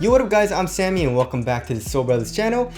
Yo, what up guys, I'm Sammy and welcome back to the Soul Brothers channel.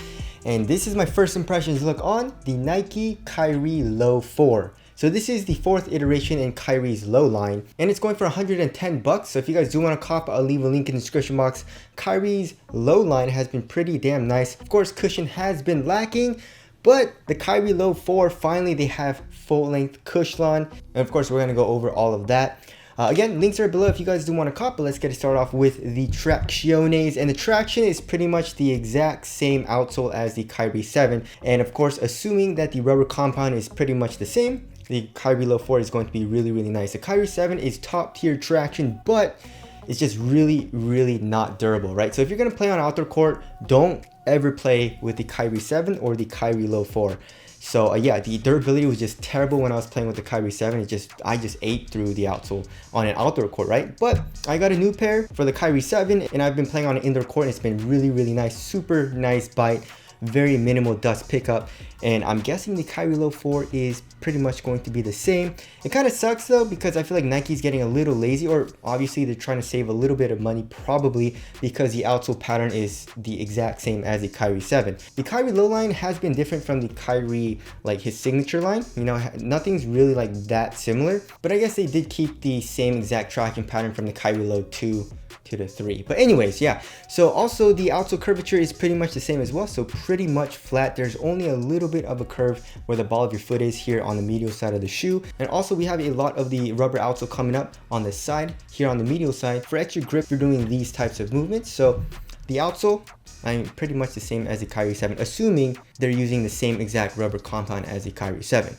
And this is my first impressions look on the Nike Kyrie Low 4. So this is the fourth iteration in Kyrie's Low line and it's going for 110 bucks. So if you guys do want to cop, I'll leave a link in the description box. Kyrie's Low line has been pretty damn nice. Of course, cushion has been lacking, but the Kyrie Low 4, finally they have full-length Cushlon. And of course, we're going to go over all of that. Again, links are below if you guys do want to cop, but let's get it started off with the Tracciones. And the traction is pretty much the exact same outsole as the Kyrie 7. And of course, assuming that the rubber compound is pretty much the same, the Kyrie Low 4 is going to be really, really nice. The Kyrie 7 is top tier traction, but it's just really, really not durable, right? So if you're going to play on outdoor court, don't ever play with the Kyrie 7 or the Kyrie Low 4. So yeah, the durability was just terrible when I was playing with the Kyrie 7. I just ate through the outsole on an outdoor court, right? But I got a new pair for the Kyrie 7 and I've been playing on an indoor court and it's been really, really nice. Super nice bite, very minimal dust pickup. And I'm guessing the Kyrie Low 4 is pretty much going to be the same. It kind of sucks though, because I feel like Nike's getting a little lazy, or obviously they're trying to save a little bit of money, probably because the outsole pattern is the exact same as the Kyrie 7. The Kyrie Low line has been different from the Kyrie, like his signature line. You know, nothing's really like that similar, but I guess they did keep the same exact tracking pattern from the Kyrie Low 2 to the 3. But anyways, yeah, so also the outsole curvature is pretty much the same as well, so pretty much flat. There's only a little bit of a curve where the ball of your foot is here on the medial side of the shoe. And also we have a lot of the rubber outsole coming up on the side here on the medial side for extra grip. You're doing these types of movements. So the outsole, I'm pretty much the same as the Kyrie 7, assuming they're using the same exact rubber compound as the Kyrie 7.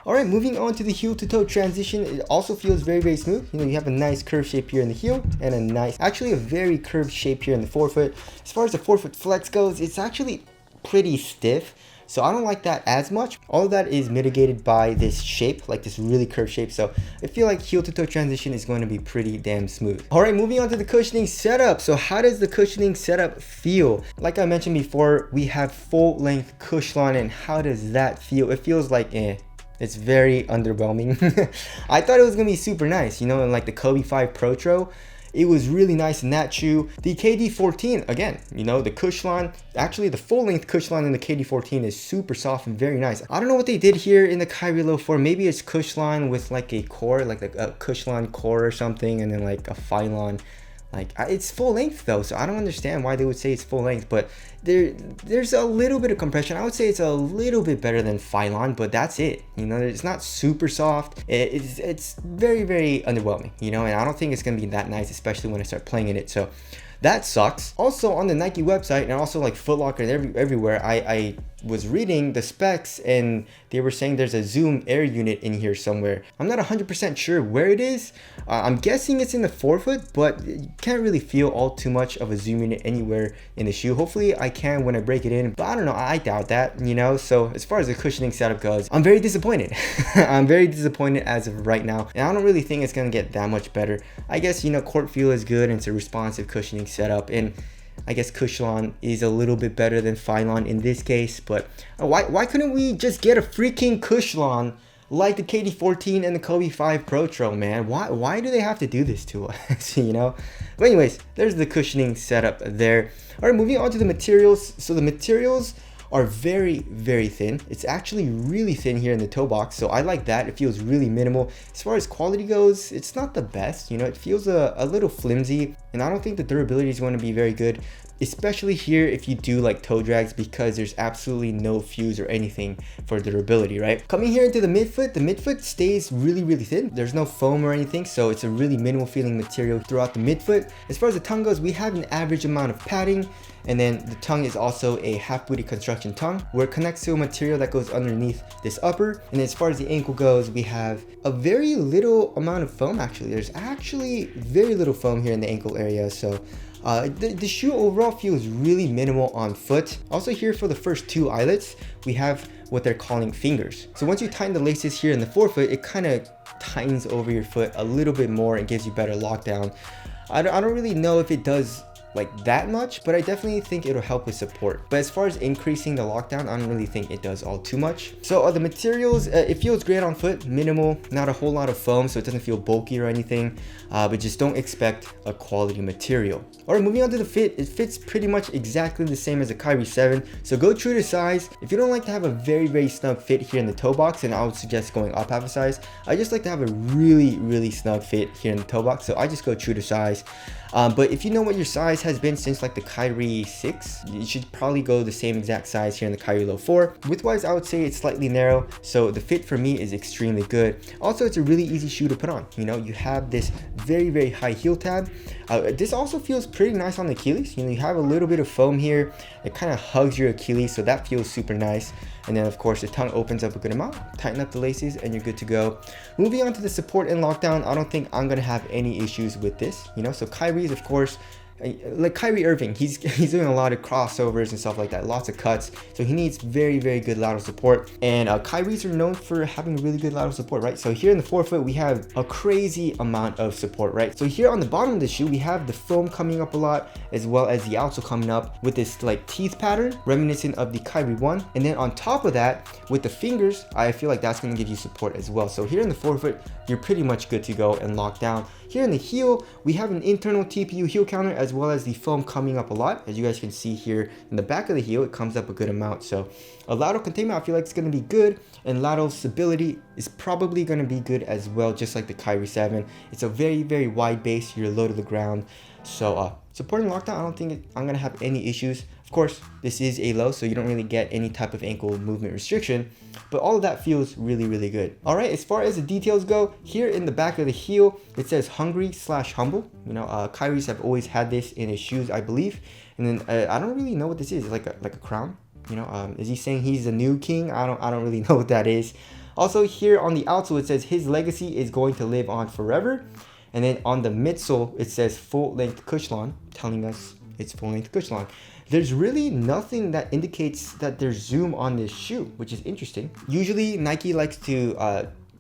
Alright, moving on to the heel to toe transition. It also feels very, very smooth. You know, you have a nice curved shape here in the heel and a nice, actually a very curved shape here in the forefoot. As far as the forefoot flex goes, it's actually pretty stiff. So I don't like that as much. All of that is mitigated by this shape, like this really curved shape. So I feel like heel to toe transition is going to be pretty damn smooth. All right, moving on to the cushioning setup. So how does the cushioning setup feel? Like I mentioned before, we have full length Cushlon, and how does that feel? It feels like it's very underwhelming. I thought it was gonna be super nice, you know, and like the Kobe 5 Pro Tro, it was really nice in that shoe. The KD14, again, you know, the Cushlon, actually the full length Cushlon in the KD14 is super soft and very nice. I don't know what they did here in the Kyrie Low 4. Maybe it's Cushlon with like a core, like a Cushlon core or something, and then like a Phylon. Like, it's full length though, so I don't understand why they would say it's full length, but there's a little bit of compression. I would say it's a little bit better than Phylon, but that's it. You know, it's not super soft. It's very, very underwhelming, you know, and I don't think it's gonna be that nice, especially when I start playing in it. So that sucks. Also on the Nike website and also like Foot Locker and everywhere, I was reading the specs and they were saying there's a Zoom Air unit in here somewhere. I'm not 100% sure where it is. I'm guessing it's in the forefoot, but you can't really feel all too much of a Zoom unit anywhere in the shoe. Hopefully I can when I break it in, but I don't know, I doubt that, you know. So as far as the cushioning setup goes, I'm very disappointed. I'm very disappointed as of right now, and I don't really think it's gonna get that much better. I guess, you know, court feel is good and it's a responsive cushioning setup, and I guess Cushlon is a little bit better than Phylon in this case, but why couldn't we just get a freaking Cushlon like the KD14 and the Kobe 5 Pro Tro, man? Why do they have to do this to us, you know? But anyways, there's the cushioning setup there. All right, moving on to the materials. So the materials are very, very thin. It's actually really thin here in the toe box, so I like that. It feels really minimal. As far as quality goes, it's not the best, you know. It feels a little flimsy, and I don't think the durability is going to be very good, especially here if you do like toe drags, because there's absolutely no fuse or anything for durability, right? Coming here into the midfoot stays really, really thin. There's no foam or anything, so it's a really minimal feeling material throughout the midfoot. As far as the tongue goes, we have an average amount of padding, and then the tongue is also a half booty construction tongue where it connects to a material that goes underneath this upper. And as far as the ankle goes, we have a very little amount of foam. Actually, there's actually very little foam here in the ankle area, so the shoe overall feels really minimal on foot. Also here for the first two eyelets, we have what they're calling fingers. So once you tighten the laces here in the forefoot, it kind of tightens over your foot a little bit more and gives you better lockdown. I don't really know if it does like that much, but I definitely think it'll help with support. But as far as increasing the lockdown, I don't really think it does all too much. So the materials, it feels great on foot, minimal, not a whole lot of foam, so it doesn't feel bulky or anything, but just don't expect a quality material. All right, moving on to the fit, it fits pretty much exactly the same as a Kyrie 7, so go true to size. If you don't like to have a very snug fit here in the toe box, then I would suggest going up half a size. I just like to have a really snug fit here in the toe box, so I just go true to size. But if you know what your size has been since like the Kyrie 6, you should probably go the same exact size here in the Kyrie Low 4. Width-wise, I would say it's slightly narrow, so the fit for me is extremely good. Also, it's a really easy shoe to put on. You know, you have this very high heel tab. This also feels pretty nice on the Achilles. You know, you have a little bit of foam here. It kind of hugs your Achilles, so that feels super nice. And then of course the tongue opens up a good amount, tighten up the laces, and you're good to go. Moving on to the support and lockdown, I don't think I'm gonna have any issues with this. You know, so Kyrie's, of course, like Kyrie Irving, he's doing a lot of crossovers and stuff like that, lots of cuts, so he needs very good lateral support. And Kyrie's are known for having really good lateral support, right? So here in the forefoot we have a crazy amount of support, right? So here on the bottom of the shoe we have the foam coming up a lot, as well as the outsole coming up with this like teeth pattern reminiscent of the Kyrie 1. And then on top of that, with the fingers, I feel like that's going to give you support as well. So here in the forefoot you're pretty much good to go and locked down. Here in the heel, we have an internal TPU heel counter, as well as the foam coming up a lot. As you guys can see here in the back of the heel, it comes up a good amount. So a lateral containment, I feel like it's going to be good, and lateral stability is probably going to be good as well, just like the Kyrie 7. It's a very wide base, you're low to the ground. So support and lockdown, I don't think I'm going to have any issues. Of course, this is a low, so you don't really get any type of ankle movement restriction, but all of that feels really good. All right, as far as the details go, here in the back of the heel, it says hungry/humble. You know, Kyrie's have always had this in his shoes, I believe. And then I don't really know what this is. It's like a crown. You know, is he saying he's the new king? I don't really know what that is. Also, here on the outsole, it says his legacy is going to live on forever. And then on the midsole, it says full-length Cushlon, telling us it's full-length Cushlon. There's really nothing that indicates that there's zoom on this shoe, which is interesting. Usually Nike likes to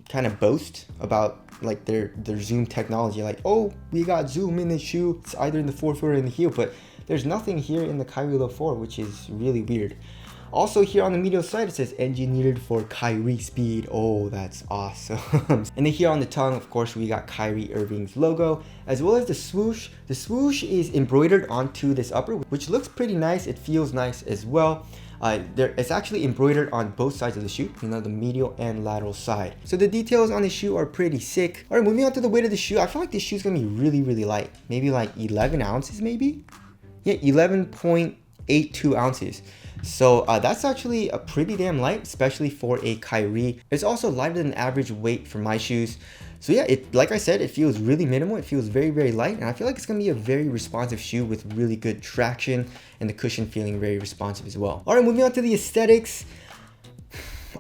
kind of boast about like their zoom technology, like, oh, we got zoom in this shoe. It's either in the forefoot or in the heel, but there's nothing here in the Kyrie Low 4, which is really weird. Also here on the medial side, it says engineered for Kyrie speed. Oh, that's awesome. And then here on the tongue, of course, we got Kyrie Irving's logo, as well as the swoosh. The swoosh is embroidered onto this upper, which looks pretty nice. It feels nice as well. It's actually embroidered on both sides of the shoe, you know, the medial and lateral side. So the details on the shoe are pretty sick. All right, moving on to the weight of the shoe. I feel like this shoe is gonna be really light. Maybe like 11 ounces, maybe? Yeah, 11.82 ounces. So that's actually a pretty damn light, especially for a Kyrie. It's also lighter than average weight for my shoes. So yeah, like I said, it feels really minimal. It feels very light, and I feel like it's gonna be a very responsive shoe with really good traction, and the cushion feeling very responsive as well. All right, moving on to the aesthetics.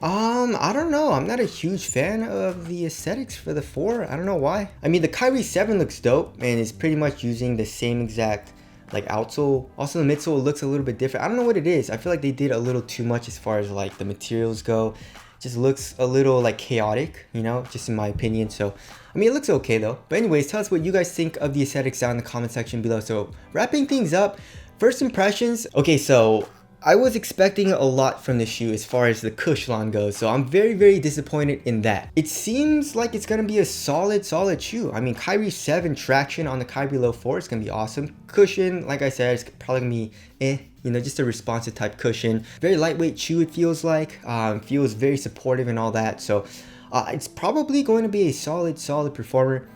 I don't know. I'm not a huge fan of the aesthetics for the 4. I don't know why. I mean, the Kyrie 7 looks dope and is pretty much using the same exact like outsole. Also the midsole looks a little bit different. I don't know what it is. I feel like they did a little too much as far as like the materials go. Just looks a little like chaotic, you know, just in my opinion. So I mean, it looks okay though. But anyways, tell us what you guys think of the aesthetics down in the comment section below. So wrapping things up, first impressions. Okay, so I was expecting a lot from this shoe as far as the Cushlon goes, so I'm very disappointed in that. It seems like it's gonna be a solid shoe. I mean, Kyrie 7 traction on the Kyrie Low 4 is gonna be awesome. Cushion, like I said, it's probably gonna be you know, just a responsive type cushion. Very lightweight shoe, it feels like. Feels very supportive and all that. So it's probably going to be a solid performer.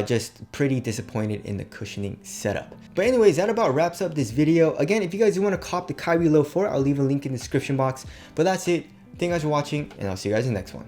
Just pretty disappointed in the cushioning setup. But anyways, that about wraps up this video. Again, if you guys do want to cop the Kyrie Low 4, I'll leave a link in the description box. But that's it. Thank you guys for watching, and I'll see you guys in the next one.